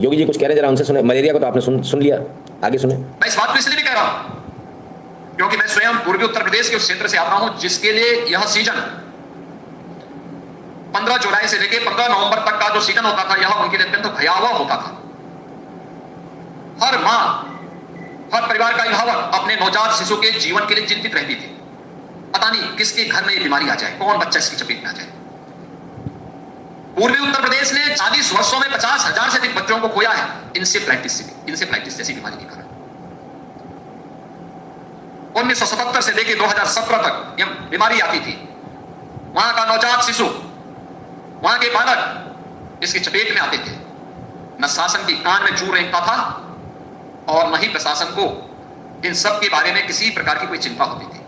योगी जी कुछ कह रहे हैं, जरा उनसे सुने। मलेरिया को तो आपने सुन लिया, आगे सुने। मैं इस बात को इसलिए भी कह रहा हूं क्योंकि मैं स्वयं पूर्वी उत्तर प्रदेश के उस क्षेत्र से आता हूं जिसके लिए यह सीजन 15 जुलाई से लेकर 15 नवंबर तक का जो सीजन होता था, यह उनके लिए अत्यंत भयावह होता था। हर मां, हर परिवार का अभिभावक अपने नवजात शिशु के जीवन के लिए चिंतित रहती थी। पता नहीं किसके घर में यह बीमारी आ जाए, कौन बच्चा इसकी चपेट में आ जाए। पूर्वी उत्तर प्रदेश ने 40 वर्षों में 50,000 से अधिक बच्चों को खोया है इंसेफ्लाइटिस जैसी बीमारी के कारण। 1977 से लेकर 2017 तक यह बीमारी आती थी। वहां का नवजात शिशु, वहां के बालक इसकी चपेट में आते थे। न शासन की कान में जू रेंगता था और न ही प्रशासन को इन सब के बारे में किसी प्रकार की कोई चिंता होती थी।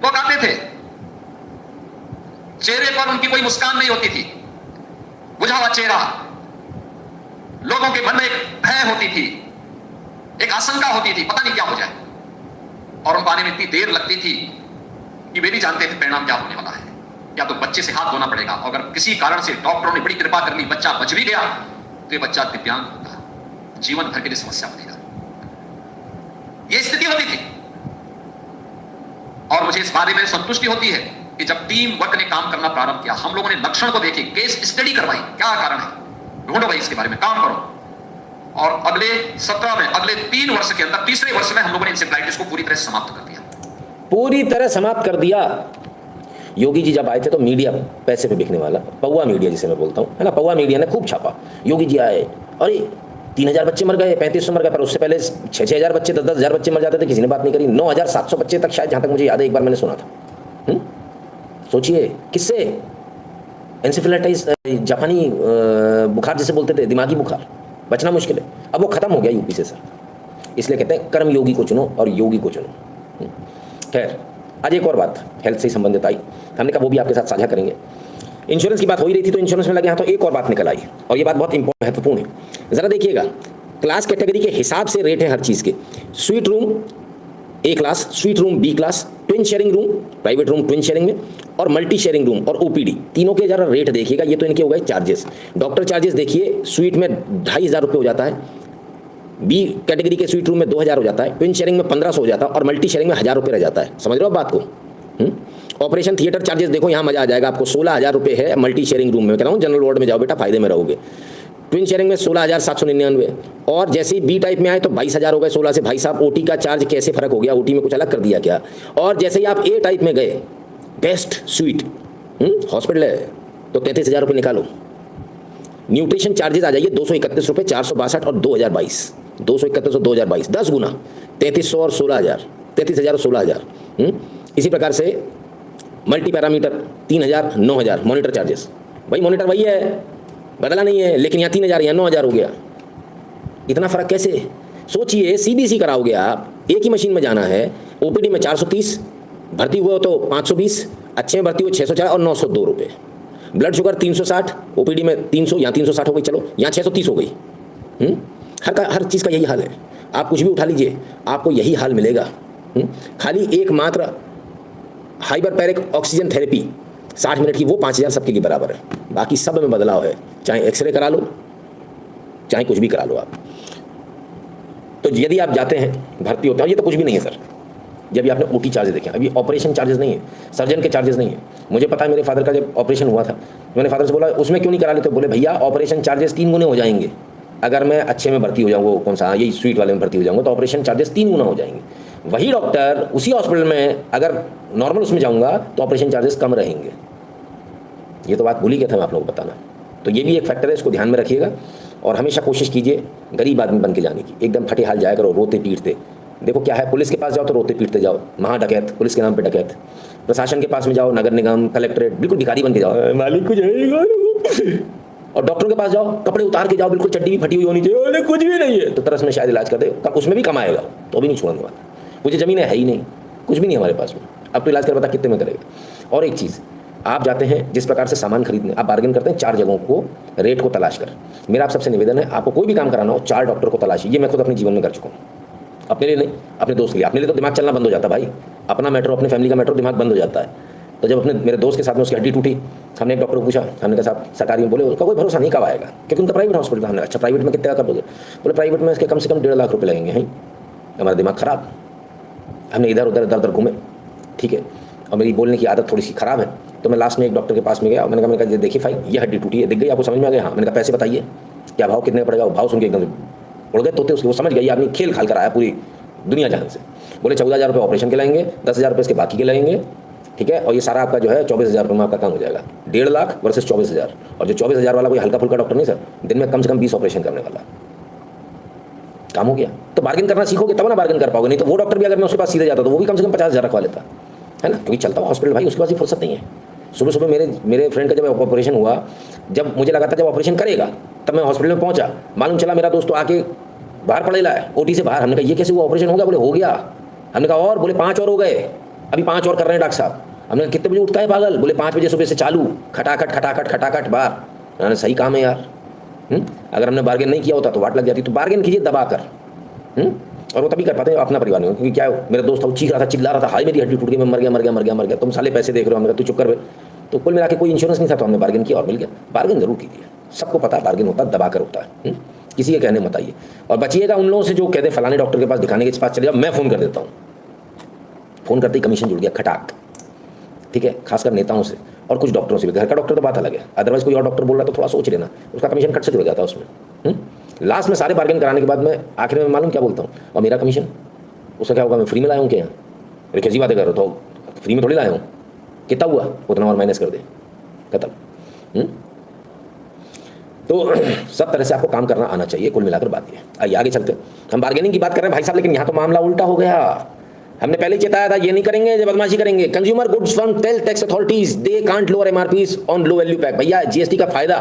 लोग आते थे, चेहरे पर उनकी कोई मुस्कान नहीं होती थी, बुझा हुआ चेहरा। लोगों के मन में एक भय होती थी, एक आशंका होती थी, पता नहीं क्या हो जाए। और उनको आने में इतनी देर लगती थी कि वे भी जानते थे परिणाम क्या होने वाला है। या तो बच्चे से हाथ धोना पड़ेगा, अगर किसी कारण से डॉक्टरों ने बड़ी कृपा कर ली, बच्चा बच भी गया, तो ये बच्चा दिव्यांग होगा, जीवन भर के लिए समस्या बनेगा। यह स्थिति होती थी। और मुझे इस बारे में संतुष्टि होती है कि जब टीम वर्क ने काम करना प्रारंभ किया, हम लोगों ने लक्षण को देखे, केस स्टडी करवाई, क्या कारण है, ढूंढो भाई, इसके बारे में काम करो। और अगले 17 में, अगले 3 वर्ष के अंदर, तीसरे वर्ष में हम लोगों ने इंसेफ्लाइटिस को पूरी तरह समाप्त कर दिया। पूरी तरह समाप्त कर दिया। योगी जी जब आए थे तो मीडिया पैसे पे बिकने वाला, पौवा मीडिया जिसे मैं बोलता हूँ, है ना, पौवा मीडिया ने खूब छापा। योगी जी आए, अरे 3,000 बच्चे मर गए, 3500 मर गए, पर उससे पहले 6,000 बच्चे, 10,000 बच्चे मर जाते थे, किसी ने बात नहीं करी। 9,700 बच्चे तक शायद, जहाँ तक मुझे याद है, एक बार मैंने सुना था। सोचिए, किससे? एंसेफेलाइटिस, जापानी बुखार जिसे बोलते थे, दिमागी बुखार, बचना मुश्किल है। अब वो खत्म हो गया यूपी से सर। इसलिए कहते हैं कर्म योगी को चुनो और योगी को चुनो। खैर, आज एक और बात हेल्थ से संबंधित आई, हमने कहा वो भी आपके साथ साझा करेंगे। इंश्योरेंस की बात हो ही रही थी तो इंश्योरेंस में लगे हैं, तो एक और बात निकल आई और ये बात बहुत महत्वपूर्ण है। ज़रा देखिएगा, क्लास कैटेगरी के हिसाब से रेट है हर चीज़ के। Suite room A class, suite room B class, twin sharing room, private room twin sharing में, और मल्टी शेयरिंग रूम और ओपीडी, तीनों के जरा रेट देखिएगा। ये तो इनके हो गए चार्जेस। डॉक्टर चार्जेस देखिए, स्वीट में 2,500 रुपये हो जाता है, बी कैटेगरी के स्वीट रूम में 2,000 हो जाता है, ट्विन शेयरिंग में 1,500 हो जाता है और मल्टी शेयरिंग में 1,000 रुपये रह जाता है। समझ रहे हो आप बात को? ऑपरेशन थिएटर चार्जेस देखो, यहाँ मजा आ जाएगा आपको। 16,000 रुपये है मल्टी शेयरिंग रूम में। कह रहा हूँ जनरल वार्ड में जाओ बेटा, फायदे में रहोगे। ट्विन शेयरिंग में 16,799, और जैसे ही बी टाइप में आए तो 22,000 हो गए 16 से। भाई साहब, ओटी का चार्ज कैसे फर्क हो गया? ओटी में कुछ अलग कर दिया क्या? और जैसे ही आप ए टाइप में गए, बेस्ट स्वीट हॉस्पिटल है, तो 33,000 रुपये निकालो। न्यूट्रिशन चार्जेस आ जाइए 231 रुपये, 462 और 2,022, 231 और 2,022, 10 गुना, 3300 और 16,000, 33,000 और 16,000। इसी प्रकार से मल्टी पैरामीटर 3,000, 9,000। मॉनिटर चार्जेस, भाई मॉनिटर वही है, बदला नहीं है, लेकिन यहाँ 3,000 या 9,000 हो गया। इतना फर्क कैसे? सोचिए, सीबीसी कराओगे आप, एक ही मशीन में जाना है, ओपीडी में 430, भर्ती हुआ तो 520, अच्छे में भर्ती हुए 604 और 902 रुपये। ब्लड शुगर 360, ओपीडी में 300 या 360 हो गई, चलो यहाँ 630 हो गई। हर चीज़ का यही हाल है। आप कुछ भी उठा लीजिए, आपको यही हाल मिलेगा। खाली एकमात्र हाइपरबैरिक ऑक्सीजन थेरेपी 60 मिनट की, वो 5,000 सबके लिए बराबर है। बाकी सब में बदलाव है, चाहे एक्सरे करा लो, चाहे कुछ भी करा लो आप। तो यदि आप जाते हैं, भर्ती होते हैं, ये तो कुछ भी नहीं है सर। जब आपने ओटी चार्जेस देखे, अभी ऑपरेशन चार्जेस नहीं है, सर्जन के चार्जेस नहीं है। मुझे पता है, मेरे फादर का जब ऑपरेशन हुआ था, मैंने फादर से बोला उसमें क्यों नहीं करा लेते? बोले भैया ऑपरेशन चार्जेस 3 गुने हो जाएंगे। अगर मैं अच्छे में भर्ती हो जाऊँ, वो कौन सा, यही स्वीट वाले में भर्ती हो जाऊँगा, तो ऑपरेशन चार्जेस 3 गुना हो जाएंगे। वही डॉक्टर उसी हॉस्पिटल में अगर नॉर्मल उसमें जाऊँगा तो ऑपरेशन चार्जेस कम रहेंगे। ये तो बात भूल ही गया था मैं आप लोगों को बताना। तो ये भी एक फैक्टर है, इसको ध्यान में रखिएगा। और हमेशा कोशिश कीजिए गरीब आदमी बन के जाने की। एकदम फटे हाल जाया करो, रोते पीटते। देखो क्या है, पुलिस के पास जाओ तो रोते पीटते जाओ, महा डकैत, पुलिस के नाम पे डकैत। प्रशासन के पास में जाओ, नगर निगम, कलेक्ट्रेट, बिल्कुल भिखारी बन के जाओ, मालिक को जाएगा। और डॉक्टरों के पास जाओ, कपड़े उतार के जाओ, बिल्कुल चड्डी भी फटी हुई होनी चाहिए, अरे कुछ भी नहीं है, तो तरस में शायद इलाज कर दे, उसमें भी कमाएगा, तो भी नहीं छोड़ने वाला। मुझे ज़मीन है ही नहीं, कुछ भी नहीं हमारे पास में, अब तो इलाज कर बता कितने में करेगा। और एक चीज़, आप जाते हैं जिस प्रकार से सामान खरीदने, आप बार्गेन करते हैं 4 जगहों को, रेट को तलाश कर। मेरा आप सबसे निवेदन है, आपको कोई भी काम कराना हो 4 डॉक्टर को तलाशिए। ये मैं खुद अपने जीवन में कर चुका हूँ, अपने लिए नहीं, अपने दोस्त के लिए। अपने लिए तो दिमाग चलना बंद हो जाता भाई, अपना मैटर, अपने फैमिली का मैटर, दिमाग बंद हो जाता है। तो जब अपने मेरे दोस्त के साथ में उसकी हड्डी टूटी, हमने एक डॉक्टर को पूछा, हमने कहा साहब सरकारी में, बोले उसका कोई भरोसा नहीं, कब आएगा, क्योंकि उनका प्राइवेट हॉस्पिटल था। हमने अच्छा प्राइवेट में कितने का कर दोगे? बोले प्राइवेट में इसके कम से कम 1.5 लाख रुपये लगेंगे। हैं, हमारा दिमाग खराब, हमने इधर उधर घूमे, ठीक है, और मेरी बोलने की आदत थोड़ी सी ख़राब है, तो मैं लास्ट में एक डॉक्टर के पास में गया, मैंने कहा देखिए भाई ये हड्डी टूटी है, दिख गई आपको, समझ में आ गया? हाँ। मैंने कहा पैसे बताइए क्या भाव, कितने पड़ेगा? भाव सुन के एकदम उड़ गए तोते उसके, वो समझ गई आदमी खेल खाल कर आया पूरी दुनिया जहान से। बोले 14,000 रुपये ऑपरेशन के लगेंगे, 10,000 रुपये इसके बाकी के लगेंगे, ठीक है, और ये सारा आपका जो है 24,000 रुपये में आपका काम हो जाएगा। 1.5 लाख वर्सेस 24,000, और जो 24,000 वाला कोई हल्का फुल्का डॉक्टर नहीं सर, दिन में कम से कम 20 ऑपरेशन करने वाला, काम हो गया। तो बार्गेन करना सीखोगे तब ना बार्गेन कर पाओगे, नहीं तो वो डॉक्टर भी अगर मैं उसके पास सीधे जाता तो वो भी कम से कम 50,000 रखवा लेता, है ना, क्योंकि चलता हुआ हॉस्पिटल भाई, उसके पास भी फुर्सत नहीं है। सुबह सुबह मेरे फ्रेंड का जब ऑपरेशन हुआ, जब मुझे लगा था जब ऑपरेशन करेगा तब मैं हॉस्पिटल में पहुंचा, मालूम चला मेरा दोस्त तो आके बाहर पड़ेला है ओटी से बाहर। हमने कहा ये कैसे हुआ, ऑपरेशन हो गया? बोले हो गया। हमने कहा और? बोले 5 और हो गए, अभी 5 और कर रहे हैं डॉक्टर साहब। हमने कहा कितने बजे उठता है पागल? बोले 5 बजे सुबह से चालू, खटाखट खटाखट खटाखट बाहर। मैंने सही काम है यार, अगर हमने बार्गेन नहीं किया होता तो वाट लग जाती। तो बार्गेन कीजिए दबा कर, और वो तभी कर पाते हैं अपना परिवार नहीं, क्योंकि क्या है, मेरा दोस्त था वो चीख रहा था, चिल्ला रहा था, हाय मेरी हड्डी टूट गई, मैं मर गया मर गया मर गया मर गया, तुम साले पैसे देख रहे हो। हमने कहा तू चुप कर बे। तो कुल मिला के कोई इंश्योरेंस नहीं था, तो हमने बार्गेन किया और मिल गया। बार्गेन जरूर कीजिए, सबको पता है बार्गेन होता है, दबा कर होता है, किसी के कहने मत आइए। और बचिएगा उन लोगों से जो कहते हैं फलाने डॉक्टर के पास दिखाने के पास चले जाओ, मैं फ़ोन कर देता हूँ, फ़ोन करते ही कमीशन जुड़ गया खटाक, ठीक है, खासकर नेताओं से और कुछ डॉक्टरों से भी। घर का डॉक्टर तो बात अलग है, अदरवाइज कोई और डॉक्टर बोल रहा है तो थोड़ा सोच लेना, उसका कमीशन कट से जुड़ जाता है उसमें। लास्ट में सारे बार्गेन कराने के बाद मैं आखिर में मालूम क्या बोलता हूँ, और मेरा कमीशन उसका क्या होगा? मैं फ्री में लाया हूँ क्या यहाँ? अरे कैसी बातें कर रहे हो, तो फ्री में थोड़ी लाया हूँ, कितना हुआ उतना और माइनस कर दे, खत्म। तो सब तरह से आपको काम करना आना चाहिए, कुल मिलाकर बात ये। आइए आगे चलते, हम बार्गेनिंग की बात कर रहे हैं भाई साहब, लेकिन यहाँ तो मामला उल्टा हो गया। हमने पहले ही चेताया था ये नहीं करेंगे, जब बदमाशी करेंगे। Consumer goods firm tell tax authorities they can't lower MRPs on low value pack. भैया जीएसटी का फायदा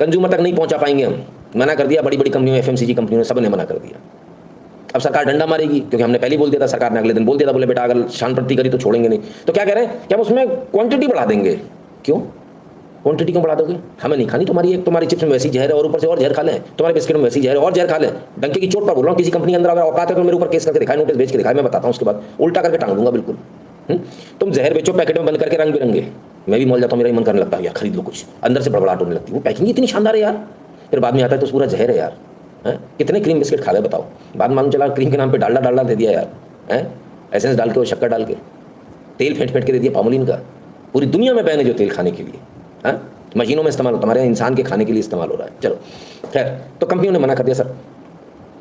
कंज्यूमर तक नहीं पहुंचा पाएंगे हम, मना कर दिया। बड़ी बड़ी कंपनियों, एफएमसीजी कंपनियों ने, सब ने मना कर दिया। अब सरकार डंडा मारेगी, क्योंकि हमने पहले ही बोल दिया था, सरकार ने अगले दिन बोल दिया था, बोले बेटा अगर शान प्रति करी तो छोड़ेंगे नहीं। तो क्या कह रहे हैं कि हम उसमें क्वांटिटी बढ़ा देंगे। क्यों क्वांटिटी क्यों बढ़ा दोगे? हमें नहीं खानी तुम्हारी, एक तुम्हारी चिप्स में वैसी जहर है और ऊपर से और जहर खा लें, तुम्हारे बिस्किट में वैसी जहर है और जहर खा लें। डंके की चोट पर बोल रहा हूँ, किसी कंपनी के अंदर अगर औकात है तो मेरे ऊपर केस करके दिखाए, नोटिस भेज के दिखाए, मैं बताता हूँ, उसके बाद उल्टा करके टांग दूंगा बिल्कुल। तुम जहर बेचो पैकेट में बंद करके रंग बिरंगे, मैं भी मॉल जाता हूँ, मेरा ही मन करने लगता है यार खरीद लो कुछ, अंदर से बड़बड़ाहट होने लगती है। वो पैकिंग इतनी शानदार है यार, फिर बाद में आता है तो पूरा जहर है यार। कितने क्रीम बिस्किट खा गए बताओ, बाद में मालूम चला क्रीम के नाम पे डालडा दे दिया यार, एसेंस डाल के और शक्कर डाल के, तेल फेंट फेंट के दे दिया पामोलिन का। पूरी दुनिया में बैन है जो तेल खाने के लिए, मशीनों में इस्तेमाल हो, तुम्हारे इंसान के खाने के लिए इस्तेमाल हो रहा है। चलो खैर, तो कंपनियों ने मना कर दिया सर,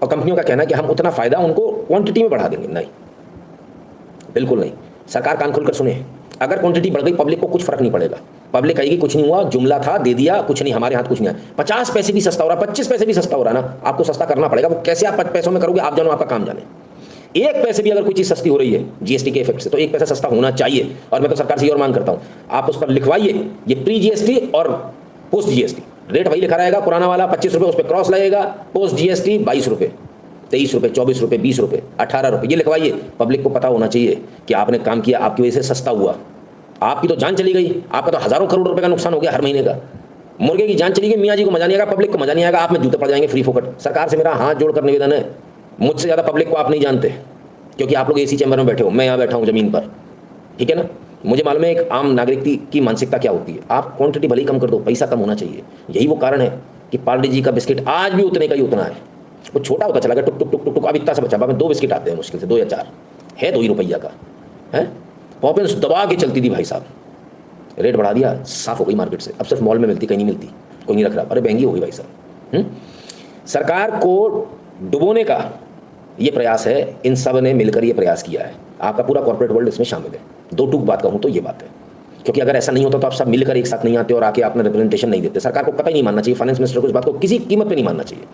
और कंपनियों का कहना है कि हम उतना फ़ायदा उनको क्वांटिटी में बढ़ा देंगे। नहीं, बिल्कुल नहीं। सरकार कान खोलकर सुने, अगर क्वांटिटी बढ़ गई पब्लिक को कुछ फर्क नहीं पड़ेगा। पब्लिक कहेगी कुछ नहीं हुआ, जुमला था, दे दिया, कुछ नहीं, हमारे हाथ कुछ नहीं है। 50 पैसे भी सस्ता हो रहा, 25 पैसे भी सस्ता हो रहा ना, आपको सस्ता करना पड़ेगा। वो कैसे आप 5 पैसों में करोगे आप जानो, आपका काम जाने। 1 पैसे भी अगर कोई चीज़ सस्ती हो रही है जीएसटी के इफेक्ट से, तो 1 पैसा सस्ता होना चाहिए। और मैं तो सरकार से ये और मांग करता हूँ, आप उस पर लिखवाइए ये प्री जीएसटी और पोस्ट जीएसटी। रेट वही लिखा रहेगा, पुराना वाला 25 रुपये, उस पर क्रॉस लगेगा। पोस्ट जीएसटी 22 रुपये, 23 रुपये, 24 रुपये, 20 रुपये, 18 रुपये, ये लिखवाइए। पब्लिक को पता होना चाहिए कि आपने काम किया, आपकी वजह से सस्ता हुआ। आपकी तो जान चली गई, आपका तो हज़ारों करोड़ रुपए का नुकसान हो गया हर महीने का। मुर्गे की जान चली गई, मियाँ जी को मजा नहीं आएगा, पब्लिक को मजा नहीं आएगा, आप में जूते पड़ जाएंगे फ्री फोकट। सरकार से मेरा हाथ जोड़कर निवेदन है, मुझसे ज़्यादा पब्लिक को आप नहीं जानते, क्योंकि आप लोग एसी चैम्बर में बैठे हो, मैं यहाँ बैठा हूँ ज़मीन पर, ठीक है ना। मुझे मालूम है एक आम नागरिक की मानसिकता क्या होती है। आप क्वांटिटी भले ही कम कर दो, पैसा कम होना चाहिए। यही वो कारण है कि पार्ले जी का बिस्किट आज भी उतने का ही उतना है। वो छोटा होता चला गया, टुक टुक टुक टुक टुक, अब इतना सा बचा, में 2 बिस्किट आते हैं मुश्किल से, 2 या 4 है, 2 ही रुपया का है। पॉपिंस दबा के चलती थी भाई साहब, रेट बढ़ा दिया, साफ हो गई मार्केट से। अब सिर्फ मॉल में मिलती, कहीं नहीं मिलती, कोई नहीं रख रहा, अरे महंगी हो गई भाई साहब। सरकार को डुबोने का ये प्रयास है, इन सब ने मिलकर ये प्रयास किया है। आपका पूरा कॉर्पोरेट वर्ल्ड इसमें शामिल है। 2 टूक बात कहूँ तो ये बात है, क्योंकि अगर ऐसा नहीं होता तो आप सब मिलकर एक साथ नहीं आते और आके आपने रिप्रेजेंटेशन नहीं देते। सरकार को कतई नहीं मानना चाहिए, फाइनेंस मिनिस्टर को इस बात को किसी कीमत पे नहीं मानना चाहिए।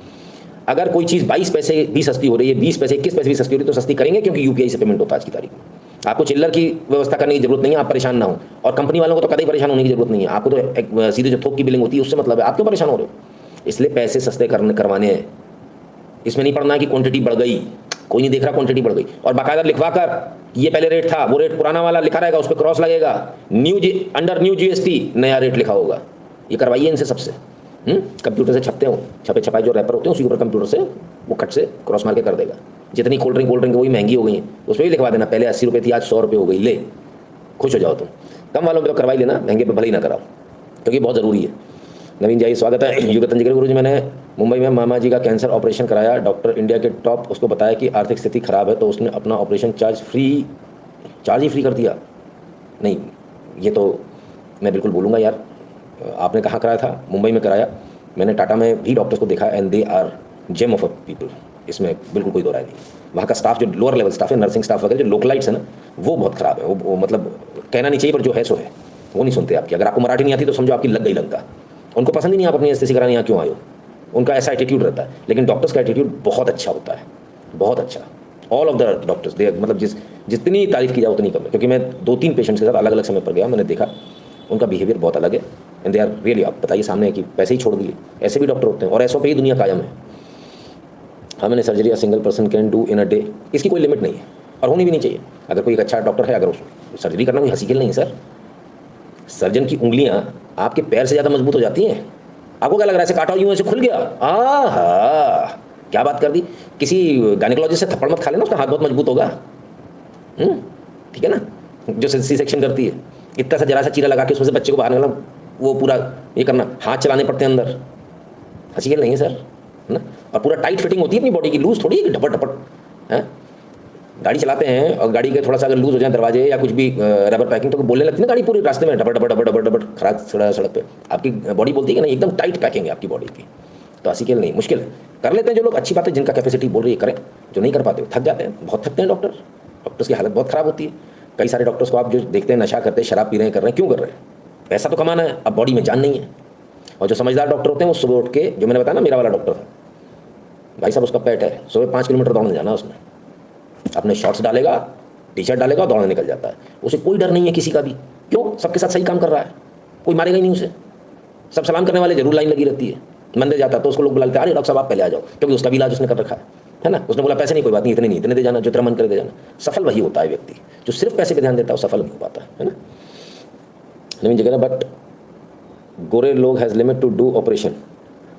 अगर कोई चीज़ 22 पैसे भी सस्ती हो रही है, 20 पैसे, 21 पैसे भी सस्ती हो रही है, तो सस्ती करेंगे, क्योंकि यूपीआई से पेमेंट होता है आज की तारीख में। आपको चिल्लर की व्यवस्था करने की जरूरत नहीं है, आप परेशान ना हो। और कंपनी वालों को तो कभी परेशान होने की जरूरत नहीं है, आपको तो एक सीधे जो थोक की बिलिंग होती है उससे मतलब है, आप क्यों परेशान हो रहे हो। इसलिए पैसे सस्ते करवाने हैं, इसमें नहीं पड़ना है कि क्वांटिटी बढ़ गई, कोई नहीं देख रहा क्वांटिटी बढ़ गई। और बाकायदा लिखवा कर ये पहले रेट था, वो रेट पुराना वाला लिखा रहेगा, उस पर क्रॉस लगेगा, अंडर न्यू जीएसटी नया रेट लिखा होगा। ये करवाइए इनसे सबसे। कंप्यूटर से छपते हो, छपे छपाए जो रैपर होते हैं उसी ऊपर कंप्यूटर से वो कट से क्रॉस मार के कर देगा। जितनी कोल्ड ड्रिंक वही महंगी हो गई है, उस पर भी लिखवा देना, पहले 80 रुपये थी आज 100 रुपये हो गई, ले खुश हो जाओ तुम। कम वालों पे तो करवाई लेना, महंगे पे भले ही ना कराओ। क्योंकि बहुत ज़रूरी है। नवीन जी स्वागत है। युग तंजिकर गुरु जी, मैंने मुंबई में मामा जी का कैंसर ऑपरेशन कराया, डॉक्टर इंडिया के टॉप, उसको बताया कि आर्थिक स्थिति खराब है तो उसने अपना ऑपरेशन चार्ज ही फ्री कर दिया। नहीं, ये तो मैं बिल्कुल बोलूँगा यार। आपने कहाँ कराया था? मुंबई में कराया। मैंने टाटा में भी डॉक्टर्स को देखा and they are gem of a people, इसमें बिल्कुल कोई दो राय नहीं। वहाँ का स्टाफ जो लोअर लेवल स्टाफ है, नर्सिंग स्टाफ वगैरह जो लोकलाइट्स है ना, वो बहुत ख़राब है। वो मतलब कहना नहीं चाहिए, पर जो है सो है, वो नहीं सुनते आपकी। अगर आपको मराठी नहीं आती तो समझो आपकी लग गई लंका। उनको पसंद ही नहीं आप अपनी एनेस्थीसिया कराने यहाँ क्यों आए हो, उनका ऐसा एटीट्यूड रहता है। लेकिन डॉक्टर्स का एटीट्यूड बहुत अच्छा होता है, बहुत अच्छा। All of the doctors they, मतलब जितनी तारीफ की जाए उतनी कम है। क्योंकि मैं 2-3 पेशेंट्स के साथ अलग अलग समय पर गया, मैंने देखा उनका बिहेवियर बहुत अलग है एंड दे आर रियली, आप बताइए सामने कि पैसे ही छोड़ दिए, ऐसे भी डॉक्टर होते हैं और ऐसों पे ही दुनिया कायम है। हाँ, मैंने surgery a single person can do in a day, इसकी कोई लिमिट नहीं है और होनी भी नहीं चाहिए। अगर कोई एक अच्छा डॉक्टर है, अगर उस सर्जरी करना कोई हंसी खेल नहीं है सर। सर्जन की उंगलियां आपके पैर से ज़्यादा मजबूत हो जाती हैं। आपको क्या लग रहा है ऐसे काटा यूँ ऐसे खुल गया? आहा, क्या बात कर दी। किसी गायनेकोलॉजिस्ट से थप्पड़ मत खा लेना, उसका हाथ बहुत मजबूत होगा। ठीक है ना, जो सी सेक्शन करती है, इतना सा जरा सा चीरा लगा के उसमें से बच्चे को बाहर निकालना, वो पूरा ये करना, हाथ चलाने पड़ते हैं अंदर। हंसी खेल नहीं है सर, है ना। और पूरा टाइट फिटिंग होती है अपनी बॉडी की, लूज थोड़ी है कि ढपट ढपट है। गाड़ी चलाते हैं और गाड़ी के थोड़ा सा अगर लूज हो जाए दरवाजे या कुछ भी रबर पैकिंग, तो बोलने लगती है ना गाड़ी पूरी रास्ते में डबड़ डबड़ डबड़ डबड़ डबड़ खराब सड़क पे। आपकी बॉडी बोलती है कि नहीं एकदम टाइट पैकिंग है आपकी बॉडी की। तो हंसी खेल नहीं, मुश्किल है। कर लेते हैं जो लोग, अच्छी बात है, जिनका कैपेसिटी बोल रही है करें। जो नहीं कर पाते थक जाते हैं, बहुत थकते हैं डॉक्टर्स की हालत बहुत ख़राब होती है। कई सारे डॉक्टर्स को आप जो देखते हैं नशा करते हैं, शराब पी रहे हैं, कर रहे हैं, क्यों कर रहे हैं? पैसा तो कमाना है, अब बॉडी में जान नहीं है। और जो समझदार डॉक्टर होते हैं वो सुबह उठ के, जो मैंने बताया ना मेरा वाला डॉक्टर था भाई साहब, उसका पेट है, सुबह 5 किलोमीटर दौड़ने जाना उसने, अपने शॉर्ट्स डालेगा, टी शर्ट डालेगा और दौड़ने निकल जाता है। उसे कोई डर नहीं है किसी का भी। क्यों? सबके साथ सही काम कर रहा है, कोई मारेगा ही नहीं उसे। सब सलाम करने वाले, जरूर लाइन लगी रहती है। मंदिर जाता है तो उसको लोग बुलाते हैं, अरे डॉक्टर साहब आप पहले आ जाओ, क्योंकि उसका भी इलाज उसने कर रखा है ना। उसने बोला पैसे नहीं, कोई बात नहीं, इतने नहीं, इतने दे जाना, जो तेरा मन करे दे जाना। सफल वही होता है व्यक्ति जो सिर्फ पैसे पे ध्यान देता है, सफल नहीं हो पाता है ना। नवीन जगह, बट गोरे लोग has limit to do operation.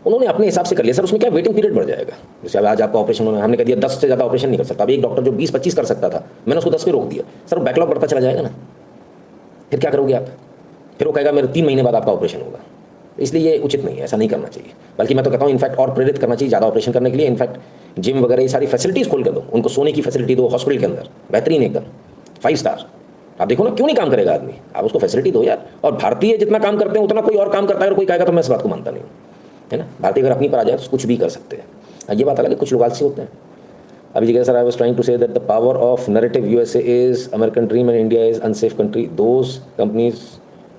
उन्होंने अपने हिसाब से कर लिया सर, उसमें क्या वेटिंग पीरियड बढ़ जाएगा। जैसे अब आज आपका ऑपरेशन होना है, हमने कह दिया 10 से ज़्यादा ऑपरेशन नहीं कर सकता। अब एक डॉक्टर जो 20-25 कर सकता था, मैंने उसको 10 पे रोक दिया। सर बैकलॉग बढ़ता चला जाएगा ना, फिर क्या करोगे आप? फिर वो कहेगा मेरे 3 महीने बाद आपका ऑपरेशन होगा। इसलिए ये उचित नहीं है, ऐसा नहीं करना चाहिए। बल्कि मैं तो कहता हूँ इनफैक्ट और प्रेरित करना चाहिए ज़्यादा ऑपरेशन करने के लिए। इनफैक्ट जिम वगैरह ये सारी फैसिलिटीज़ खोल कर दो, उनको सोने की फैसिलिटी दो हॉस्पिटल के अंदर, बेहतरीन एकदम 5 स्टार। आप देखो ना, क्यों नहीं काम करेगा आदमी? आप उसको फैसिलिटी दो यार। और भारतीय जितना काम करते हैं उतना कोई और काम करता है, और कोई कहेगा तो मैं इस बात को मानता नहीं हूँ, है ना। भारतीय अगर अपनी पर आ जाए तो कुछ भी कर सकते हैं। ये बात अलग है, कुछ लोग आलसी होते हैं। अभी जगह sir, I was trying to say that the power of narrative USA is American dream and India is unsafe country. Those companies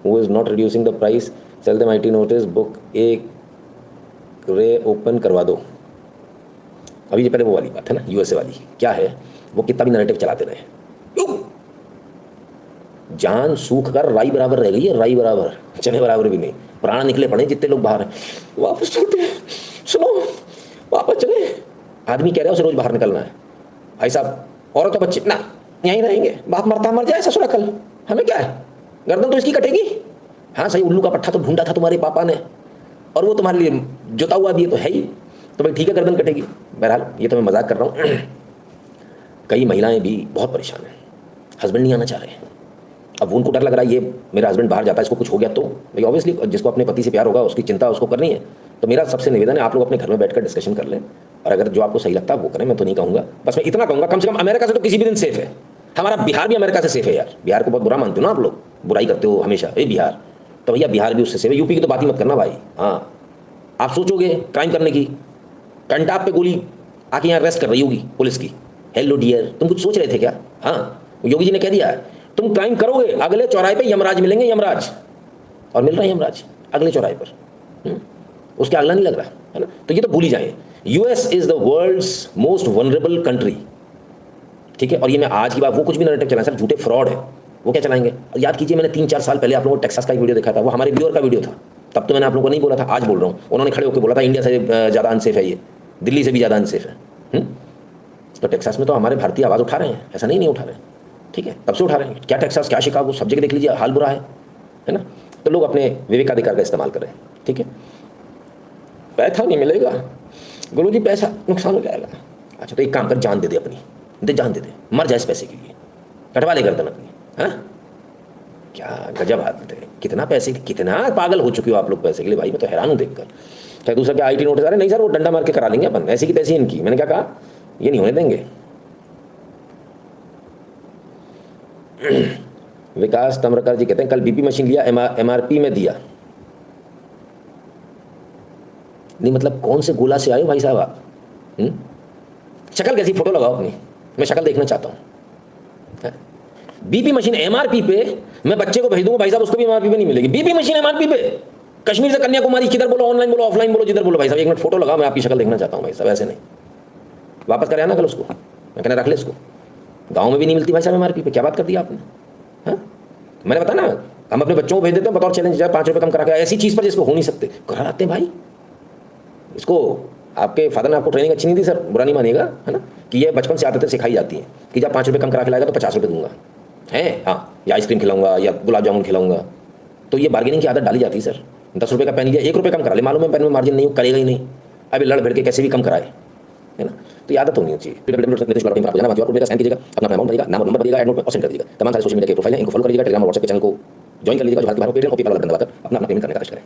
who is not reducing the price sell them IT notice book एक रे open करवा दो। अभी ये पहले वो वाली बात है ना, यूएसए वाली क्या है, वो कितना भी नैरेटिव चलाते रहे, जान सूख कर राई बराबर रह गई है, राई बराबर, चने बराबर भी नहीं। प्राण निकले पड़े जितने लोग बाहर हैं, वापस चलते हैं, सुनो वापस चले। आदमी कह रहा है उसे रोज बाहर निकलना है। भाई साहब, औरत तो बच्चे ना यहीं रहेंगे, बाप मरता मर जाए, ससुरा कल, हमें क्या है, गर्दन तो इसकी कटेगी। हाँ सही, उल्लू का पट्टा तो ढूंढा था तुम्हारे पापा ने, और वो तुम्हारे लिए जोता हुआ भी है तो है ही, तो भाई ठीक है गर्दन कटेगी। बहरहाल ये तो मैं मजाक कर रहा हूँ। कई महिलाएं भी बहुत परेशान हैं, हस्बैंड नहीं आना चाह रहे हैं। अब उनको डर लग रहा है, ये मेरा हस्बैंड बाहर जाता है, इसको कुछ हो गया तो भाई ऑब्वियसली जिसको अपने पति से प्यार होगा उसकी चिंता उसको करनी है। तो मेरा सबसे निवेदन है, आप लोग अपने घर में बैठकर डिस्कशन कर लें, और अगर जो आपको सही लगता है वो करें। मैं तो नहीं कहूँगा, बस मैं इतना कहूँगा कम से कम अमेरिका से तो किसी भी दिन सेफ है। हमारा बिहार भी अमेरिका से सेफ है यार। बिहार को बहुत बुरा मानते हो ना आप लोग, बुराई करते हो हमेशा, ये बिहार, तो भैया बिहार भी उससे सेफ है। यूपी की तो बात ही मत करना भाई। हाँ, आप सोचोगे क्राइम करने की, कंटाप पे गोली आके यहाँ अरेस्ट कर रही होगी पुलिस की। हेलो डियर, तुम कुछ सोच रहे थे क्या? हाँ, योगी जी ने कह दिया तुम क्राइम करोगे, अगले चौराहे पे यमराज मिलेंगे, यमराज, और मिल रहा है यमराज अगले चौराहे पर। उसके अगला नहीं लग रहा है ना। तो ये तो भूल ही जाए, US is the world's most vulnerable country, ठीक है। और ये मैं आज की बात, वो कुछ भी नैरेटिव चलाएं सर, झूठे फ्रॉड है, वो क्या चलाएंगे। याद कीजिए, मैंने 3-4 साल पहले आप लोगों को टेक्सास का एक वीडियो देखा था, वो हमारे व्यूअर का वीडियो था। तब तो मैंने आप लोगों को नहीं बोला था, आज बोल रहा हूँ। उन्होंने खड़े होकर बोला था इंडिया से ज़्यादा अनसेफ है ये, दिल्ली से भी ज़्यादा अनसेफ है। तो टेक्सास में तो हमारे भारतीय आवाज़ उठा रहे हैं, ऐसा नहीं उठा रहे हैं, ठीक है, तब से उठा रहे हैं। क्या टेक्सास, क्या शिकागो, सब जगह देख लीजिए हाल बुरा है ना। तो लोग अपने विवेकाधिकार का इस्तेमाल करें, ठीक है। पैसा नहीं मिलेगा गुरुजी, पैसा नुकसान हो जाएगा। अच्छा तो एक काम कर, जान दे दे अपनी, जान दे दे, मर जाए इस पैसे के लिए, कटवा ले गर्दन अपनी। हाँ क्या गजब बात है, कितना पैसे, कितना पागल हो चुके हो आप लोग पैसे के लिए भाई, मैं तो हैरान हूँ देखकर। क्या दूसरा क्या IT नोटिस आ रहे, नहीं सर वो डंडा मार के करा लेंगे अपन, ऐसी की तैसी इनकी। मैंने क्या कहा, ये नहीं होने देंगे। विकास तमरकर जी कहते हैं कल BP मशीन लिया, MRP में दिया। नहीं मतलब कौन से गोला से आए हो भाई साहब आप? शक्ल कैसी, फोटो लगाओ अपनी, मैं शक्ल देखना चाहता हूँ। BP मशीन MRP पे, मैं बच्चे को भेज दूंगा भाई साहब, उसको भी MRP पे नहीं मिलेगी। BP मशीन MRP पे, कश्मीर से कन्याकुमारी, किधर बोलो, ऑनलाइन बोलो, ऑफलाइन बोलो, जिधर बोलो भाई साहब, एक मिनट फोटो लगाओ, मैं आपकी शक्ल देखना चाहता हूँ भाई साहब। ऐसे नहीं, वापस करे आना कल उसको, मैं कहना रख ले इसको। गाँव में भी नहीं मिलती भाई साहब MRP पे, क्या बात कर दी आपने? हाँ, मैंने बताया ना, हम अपने बच्चों को भेज देते हैं बतौर चैलेंज, 5 रुपये कम करा के, ऐसी चीज़ पर जिसको हो नहीं सकते करा लाते हैं भाई। इसको आपके फादर ने आपको ट्रेनिंग अच्छी नहीं दी सर, बुरा नहीं मानिएगा, है ना, कि ये बचपन से आदतें सिखाई जाती हैं कि जब 5 रुपये कम करा के लाएगा तो 50 रुपये दूंगा, है हाँ, या आइसक्रीम खिलाऊंगा या गुलाब जामुन खिलाऊंगा। तो ये बार्गेनिंग की आदत डाली जाती है सर। 10 रुपये का पेन लिया, 1 रुपये कम करा ले, मालूम है पेन में मार्जिन नहीं करेगा ही नहीं, अभी लड़ भिड़ के कैसे भी कम कराए, है ना। तो ये आदत होनी चाहिए। अपना अमाउंट भरिएगा, नाम और नंबर भरिएगा, एड और सेंड कर दीजिएगा। तमाम सारे सोशल मीडिया के प्रोफाइल है, इनको फॉलो करिएगा, टेलीग्राम और व्हाट्सएप के चैनल को ज्वाइन कर लीजिएगा, जो भारत के बाहर पेटीएम और पेपाल धन्यवाद अपना पेमेंट करने का कोशिश करें।